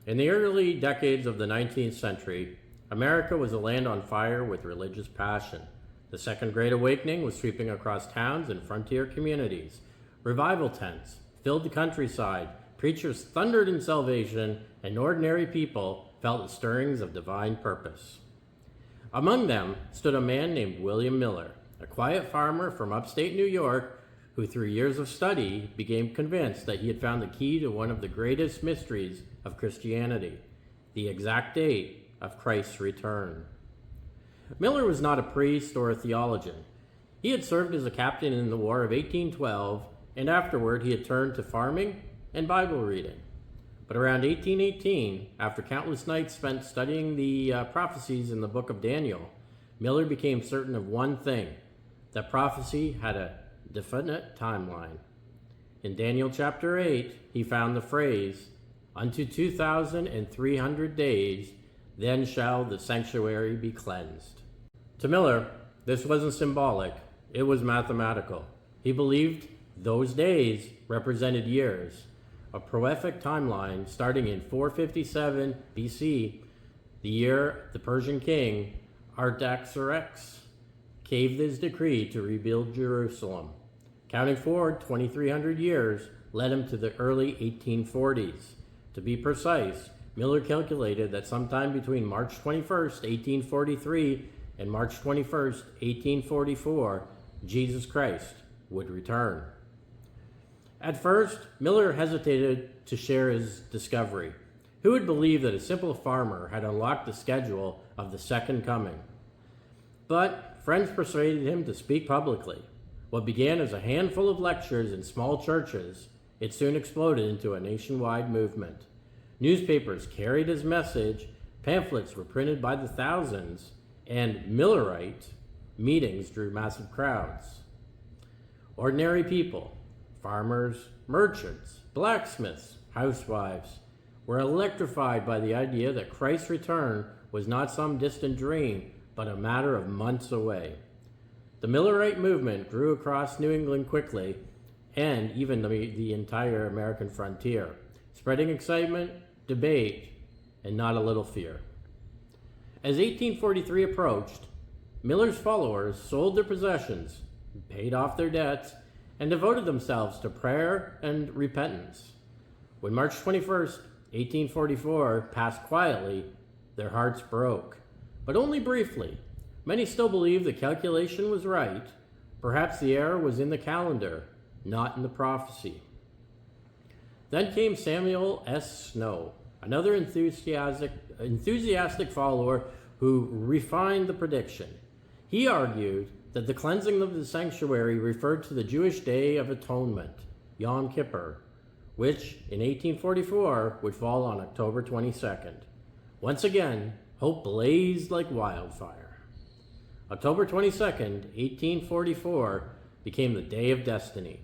In the early decades of the 19th century, America was a land on fire with religious passion. The Second Great Awakening was sweeping across towns and frontier communities. Revival tents filled the countryside, preachers thundered in salvation, and ordinary people felt the stirrings of divine purpose. Among them stood a man named William Miller, a quiet farmer from upstate New York who through years of study became convinced that he had found the key to one of the greatest mysteries of Christianity, the exact date of Christ's return. Miller was not a priest or a theologian. He had served as a captain in the War of 1812, and afterward he had turned to farming and Bible reading. But around 1818, after countless nights spent studying the prophecies in the book of Daniel, Miller became certain of one thing: that prophecy had a definite timeline. In Daniel chapter 8, he found the phrase, "Unto 2,300 days, then shall the sanctuary be cleansed." To Miller, this wasn't symbolic, it was mathematical. He believed those days represented years, a prophetic timeline starting in 457 BC, the year the Persian king Artaxerxes gave his decree to rebuild Jerusalem. Counting forward 2,300 years led him to the early 1840s. To be precise, Miller calculated that sometime between March 21st, 1843 and March 21st, 1844, Jesus Christ would return. At first, Miller hesitated to share his discovery. Who would believe that a simple farmer had unlocked the schedule of the second coming? But friends persuaded him to speak publicly. What began as a handful of lectures in small churches, it soon exploded into a nationwide movement. Newspapers carried his message, pamphlets were printed by the thousands, and Millerite meetings drew massive crowds. Ordinary people, farmers, merchants, blacksmiths, housewives, were electrified by the idea that Christ's return was not some distant dream, but a matter of months away. The Millerite movement grew across New England quickly, and even the entire American frontier, spreading excitement, debate, and not a little fear. As 1843 approached, Miller's followers sold their possessions, paid off their debts, and devoted themselves to prayer and repentance. When March 21st, 1844 passed quietly, their hearts broke, but only briefly. Many still believed the calculation was right. Perhaps the error was in the calendar, not in the prophecy. Then came Samuel S. Snow, another enthusiastic follower who refined the prediction. He argued that the cleansing of the sanctuary referred to the Jewish Day of Atonement, Yom Kippur, which in 1844 would fall on October 22nd. Once again, hope blazed like wildfire. October 22nd, 1844 became the Day of Destiny.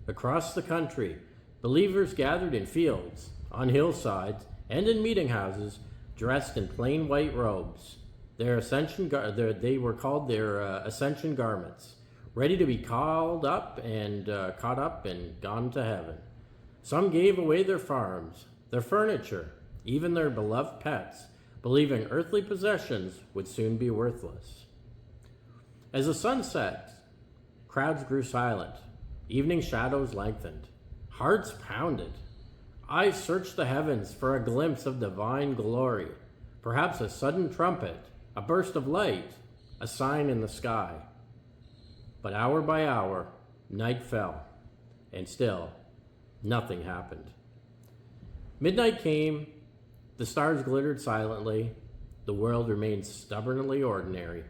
Across the country, believers gathered in fields, on hillsides, and in meeting houses, dressed in plain white robes. They were called their ascension garments, ready to be caught up and gone to heaven. Some gave away their farms, their furniture, even their beloved pets, believing earthly possessions would soon be worthless. As the sun set, crowds grew silent. Evening shadows lengthened. Hearts pounded. Eyes searched the heavens for a glimpse of divine glory. Perhaps a sudden trumpet, a burst of light, a sign in the sky. But hour by hour, night fell, and still, nothing happened. Midnight came. The stars glittered silently. The world remained stubbornly ordinary.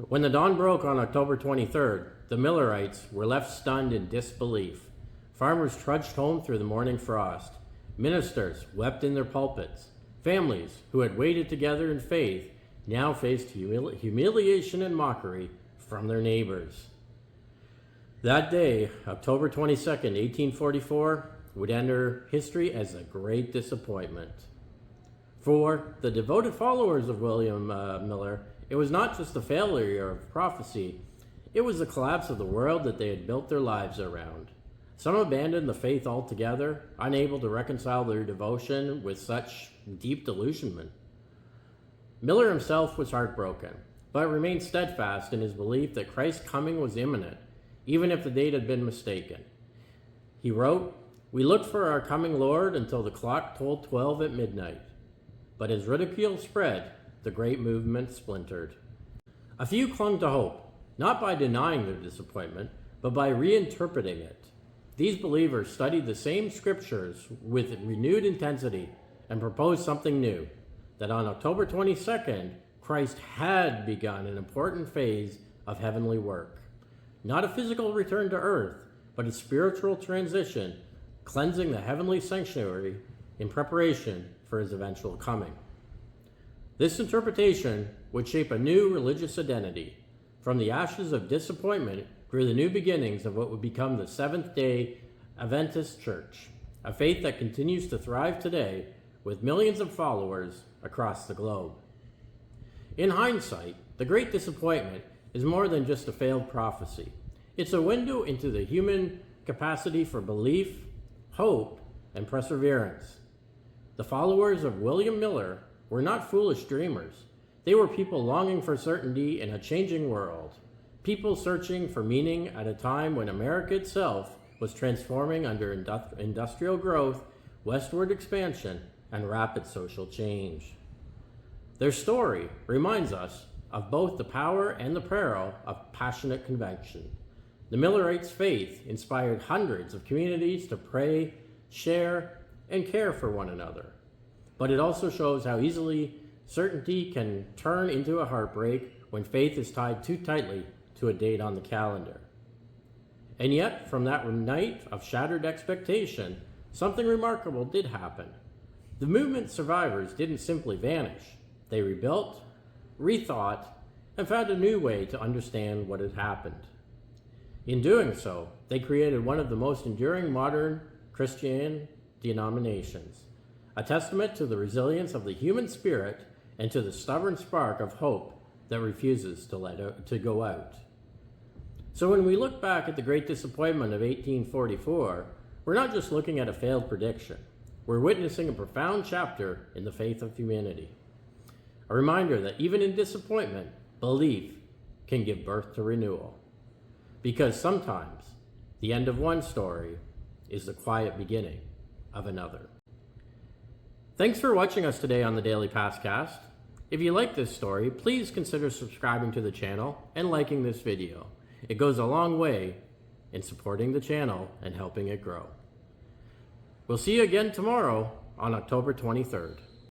When the dawn broke on October 23rd, the Millerites were left stunned in disbelief. Farmers trudged home through the morning frost. Ministers wept in their pulpits. Families who had waited together in faith now faced humiliation and mockery from their neighbors. That day, October 22nd, 1844, would enter history as a great disappointment. For the devoted followers of William Miller, it was not just the failure of prophecy, it was the collapse of the world that they had built their lives around. Some abandoned the faith altogether, unable to reconcile their devotion with such deep delusionment. Miller himself was heartbroken, but remained steadfast in his belief that Christ's coming was imminent, even if the date had been mistaken. He wrote, "We looked for our coming Lord until the clock told 12 at midnight. But as ridicule spread, the great movement splintered." A few clung to hope, not by denying their disappointment, but by reinterpreting it. These believers studied the same scriptures with renewed intensity and proposed something new, that on October 22nd, Christ had begun an important phase of heavenly work. Not a physical return to earth, but a spiritual transition, cleansing the heavenly sanctuary in preparation for his eventual coming. This interpretation would shape a new religious identity. From the ashes of disappointment grew the new beginnings of what would become the Seventh-day Adventist Church, a faith that continues to thrive today with millions of followers across the globe. In hindsight, the Great Disappointment is more than just a failed prophecy. It's a window into the human capacity for belief, hope, and perseverance. The followers of William Miller were not foolish dreamers. They were people longing for certainty in a changing world. People searching for meaning at a time when America itself was transforming under industrial growth, westward expansion, and rapid social change. Their story reminds us of both the power and the peril of passionate conviction. The Millerites' faith inspired hundreds of communities to pray, share, and care for one another. But it also shows how easily certainty can turn into a heartbreak when faith is tied too tightly to a date on the calendar. And yet, from that night of shattered expectation, something remarkable did happen. The movement's survivors didn't simply vanish. They rebuilt, rethought, and found a new way to understand what had happened. In doing so, they created one of the most enduring modern Christian denominations, a testament to the resilience of the human spirit and to the stubborn spark of hope that refuses to go out. So when we look back at the Great Disappointment of 1844, we're not just looking at a failed prediction. We're witnessing a profound chapter in the faith of humanity. A reminder that even in disappointment, belief can give birth to renewal. Because sometimes the end of one story is the quiet beginning of another. Thanks for watching us today on the Daily Passcast. If you like this story, please consider subscribing to the channel and liking this video. It goes a long way in supporting the channel and helping it grow. We'll see you again tomorrow on October 23rd.